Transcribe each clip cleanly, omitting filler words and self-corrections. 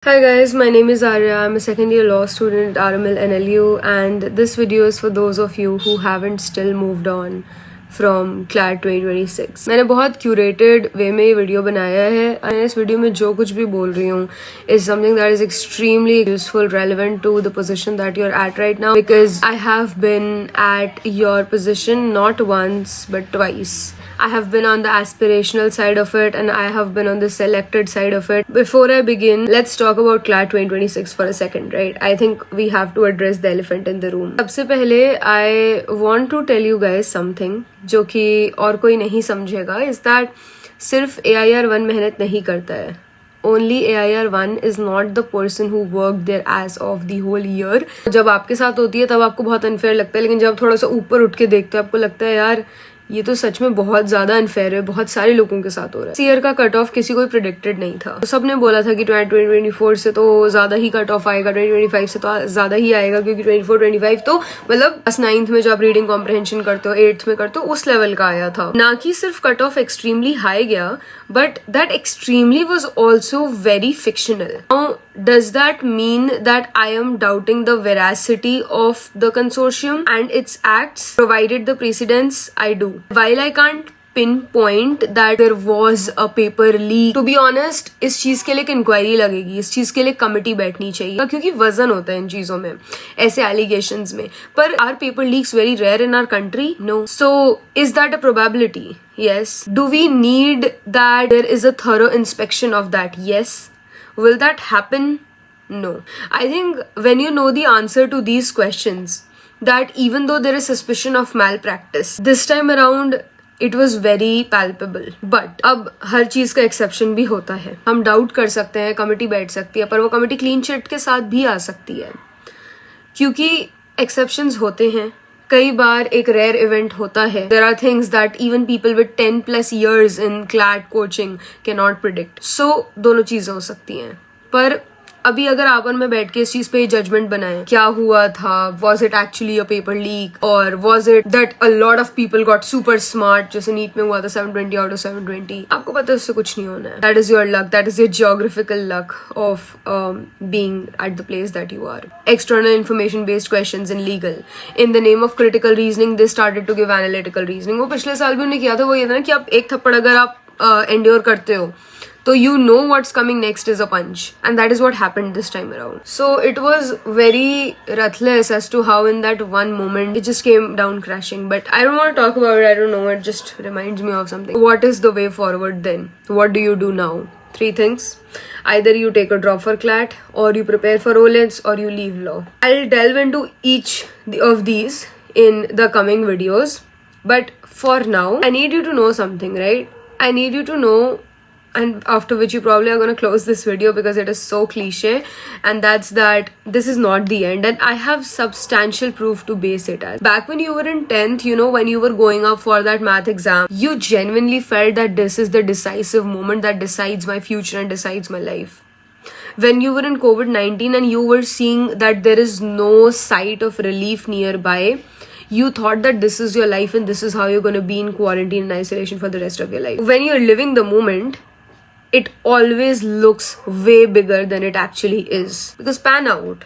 Hi guys, my name is Arya. I'm a second year law student at RML NLU, and this video is for those of you who haven't still moved on from CLAT 2026. मैंने बहुत curated way में ये video बनाया है और इस video में जो कुछ भी बोल रही हूँ is something that is extremely useful, relevant to the position that you're at right now, because I have been at your position not once but twice. I have been on the aspirational side of it and I have been on the selected side of it. Before I begin, let's talk about CLAT 2026 for a second, right? I think we have to address the elephant in the room. सबसे पहले I want to tell you guys something जो कि और कोई नहीं समझेगा, is that सिर्फ AIR1 मेहनत नहीं करता है. Only AIR1 is not the person who worked their ass off the whole year. जब आपके साथ होती है तब आपको बहुत अनफेयर लगता है, लेकिन जब थोड़ा सा ऊपर उठ के देखते हो आपको लगता है यार ये तो सच में बहुत ज्यादा अनफेयर है, बहुत सारे लोगों के साथ हो रहा है. इस ईयर का कट ऑफ किसी को प्रिडिक्टेड नहीं था. तो सबने बोला था कि 2024 से तो ज्यादा ही कट ऑफ आएगा, 2025 से तो ज्यादा ही आएगा, क्योंकि 24-25 तो मतलब 9th में जो आप रीडिंग कॉम्प्रहेंशन करते हो, 8th में करते हो, उस लेवल का आया था. ना कि सिर्फ कट ऑफ एक्सट्रीमली हाई गया, but that extremely was also very fictional. Does that mean that I am doubting the veracity of the consortium and its acts, provided the precedents? I do. While I can't pinpoint that there was a paper leak, to be honest, इस चीज के लिए एक inquiry लगेगी, इस चीज के लिए कमिटी बैठनी चाहिए, क्योंकि वजन होता है इन चीजों में, ऐसे एलिगेशंस में. पर are paper leaks very rare in our country? No. So is that a probability? Yes. Do we need that there is a thorough inspection of that? Yes. Will that happen? No. I think when you know the answer to these questions, that even though there is suspicion of malpractice, this time around it was very palpable. But अब हर चीज का exception भी होता है. हम doubt कर सकते हैं, कमिटी बैठ सकती है, पर वो कमिटी क्लीन चिट के साथ भी आ सकती है, क्योंकि एक्सेप्शंस होते हैं. कई बार एक रेयर इवेंट होता है. There are things that even people with 10+ years in CLAT coaching cannot predict. So दोनों चीजें हो सकती हैं. पर अभी अगर आप और मैं बैठ के इस चीज पे जजमेंट बनाएं, क्या हुआ था, was it actually a paper leak, or was it that a lot of people got super smart, जैसे नीट में हुआ था 720 out of 720, आपको पता है उससे कुछ नहीं होना है. That is your luck, that is your geographical luck of being at the place that you are. External information based questions in legal, in the name of critical reasoning they started to give analytical reasoning. वो पिछले साल भी उन्होंने किया था. वो ये था ना कि आप एक थप्पड़ अगर आप endure करते हो तो you know what's coming next is a punch, and that is what happened this time around. So it was very ruthless as to how in that one moment it just came down crashing. But I don't want to talk about it. I don't know, it just reminds me of something. What is the way forward then? What do you do now? 3 things. Either you take a drop for CLAT, or you prepare for OLEDs, or you leave law. I'll delve into each of these in the coming videos, but for now I need you to know something, right? I need you to know, and after which you probably are going to close this video because it is so cliche, and that's that this is not the end, and I have substantial proof to base it as. Back when you were in 10th, you know, when you were going up for that math exam, you genuinely felt that this is the decisive moment that decides my future and decides my life. When you were in COVID-19 and you were seeing that there is no sight of relief nearby, you thought that this is your life and this is how you're going to be in quarantine and isolation for the rest of your life. When you're living the moment, it always looks way bigger than it actually is. Because pan out.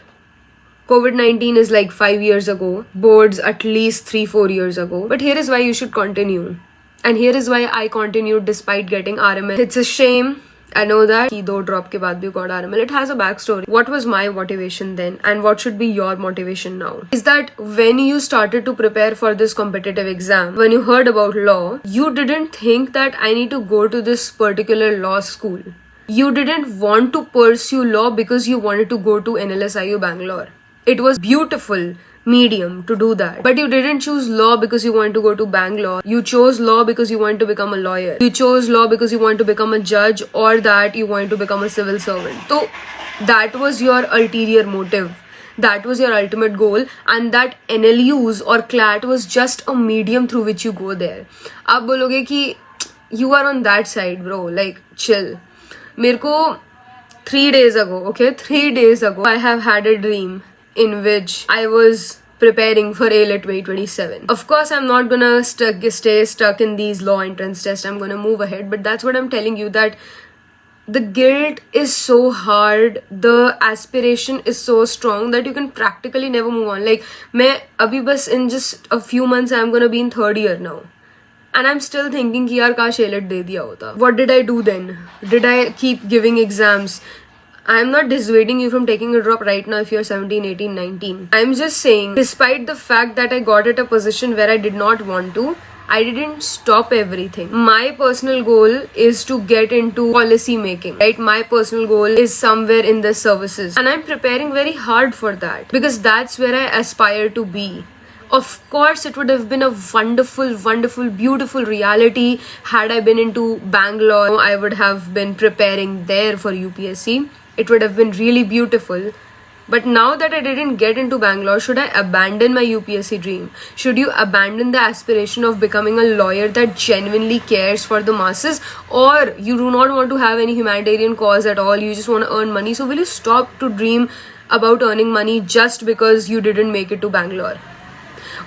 COVID-19 is like 5 years ago. Boards at least 3-4 years ago. But here is why you should continue. And here is why I continued despite getting RML. It's a shame. I know that he 2 drop के बाद भी got RML. It has a backstory. What was my motivation then, and what should be your motivation now? Is that when you started to prepare for this competitive exam, when you heard about law, you didn't think that I need to go to this particular law school. You didn't want to pursue law because you wanted to go to NLSIU Bangalore. It was beautiful medium to do that, but you didn't choose law because you wanted to go to Bangalore. You chose law because you wanted to become a lawyer. You chose law because you wanted to become a judge, or that you wanted to become a civil servant. So that was your ulterior motive, that was your ultimate goal, and that NLUs or CLAT was just a medium through which you go there. आप बोलोगे कि you are on that side, bro, like chill. मेरे को 3 days ago, okay, 3 days ago, I have had a dream in which I was preparing for ALET 2027. Of course, I'm not gonna stay stuck in these law entrance tests. I'm gonna move ahead, but that's what I'm telling you, that the guilt is so hard, the aspiration is so strong that you can practically never move on. Like, मैं अभी बस in just a few months I'm gonna be in 3rd year now, and I'm still thinking कि यार काश AILET दे दिया होता. What did I do then? Did I keep giving exams? I'm not dissuading you from taking a drop right now if you're 17, 18, 19. I'm just saying, despite the fact that I got at a position where I did not want to, I didn't stop everything. My personal goal is to get into policy making, right? My personal goal is somewhere in the services, and I'm preparing very hard for that because that's where I aspire to be. Of course, it would have been a wonderful, wonderful, beautiful reality had I been into Bangalore. I would have been preparing there for UPSC. It would have been really beautiful. But now that I didn't get into Bangalore, should I abandon my UPSC dream? Should you abandon the aspiration of becoming a lawyer that genuinely cares for the masses? Or you do not want to have any humanitarian cause at all, you just want to earn money? So will you stop to dream about earning money just because you didn't make it to Bangalore?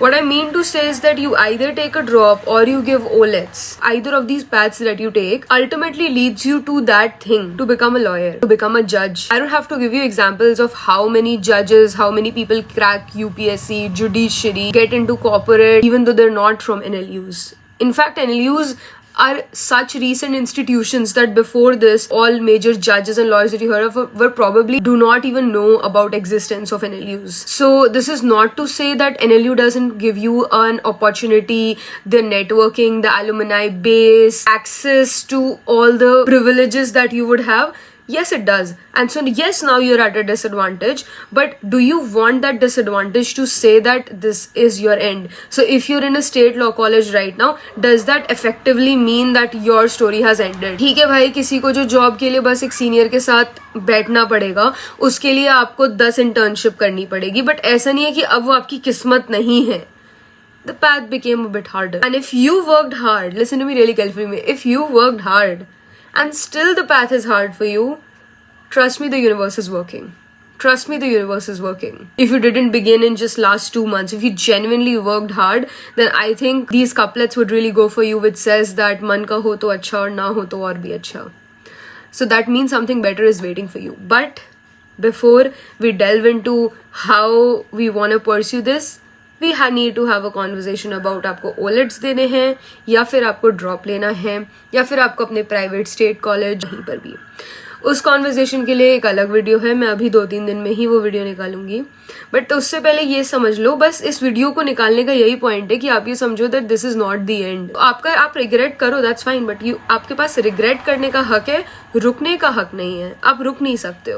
What I mean to say is that you either take a drop or you give OLETs. Either of these paths that you take ultimately leads you to that thing, to become a lawyer, to become a judge. I don't have to give you examples of how many judges, how many people crack UPSC, judiciary, get into corporate, even though they're not from NLUs. In fact, NLUs are such recent institutions that before this, all major judges and lawyers that you heard of were probably do not even know about existence of NLUs. So this is not to say that NLU doesn't give you an opportunity, the networking, the alumni base, access to all the privileges that you would have. Yes, it does. And so yes, now you're at a disadvantage, but do you want that disadvantage to say that this is your end? So if you're in a state law college right now, does that effectively mean that your story has ended? ठीक है भाई, किसी को जो job के लिए बस एक सीनियर के साथ बैठना पड़ेगा, उसके लिए आपको 10 इंटर्नशिप करनी पड़ेगी, बट ऐसा नहीं है कि अब वो आपकी किस्मत नहीं है. The path became a bit harder. And if you worked hard, listen to me really carefully, if you worked hard and still the path is hard for you, trust me, the universe is working. Trust me, the universe is working. If you didn't begin in just last 2 months, if you genuinely worked hard, then I think these couplets would really go for you, which says that man ka ho to acha aur na ho to aur bhi acha. So that means something better is waiting for you. But before we delve into how we want to pursue this, we need to have a conversation about आपको OLETs देने हैं या फिर आपको drop लेना है या फिर आपको अपने प्राइवेट स्टेट कॉलेज कहीं पर भी. उस कॉन्वर्जेशन के लिए एक अलग वीडियो है, मैं अभी 2-3 दिन में ही वो वीडियो निकालूंगी. बट उससे पहले ये समझ लो, बस इस वीडियो को निकालने का यही पॉइंट है कि आप ये समझो that this is not the end. आप रिग्रेट करो, दैट्स फाइन, बट आपके पास रिग्रेट करने का हक है, रुकने का हक नहीं है. आप रुक नहीं सकते हो.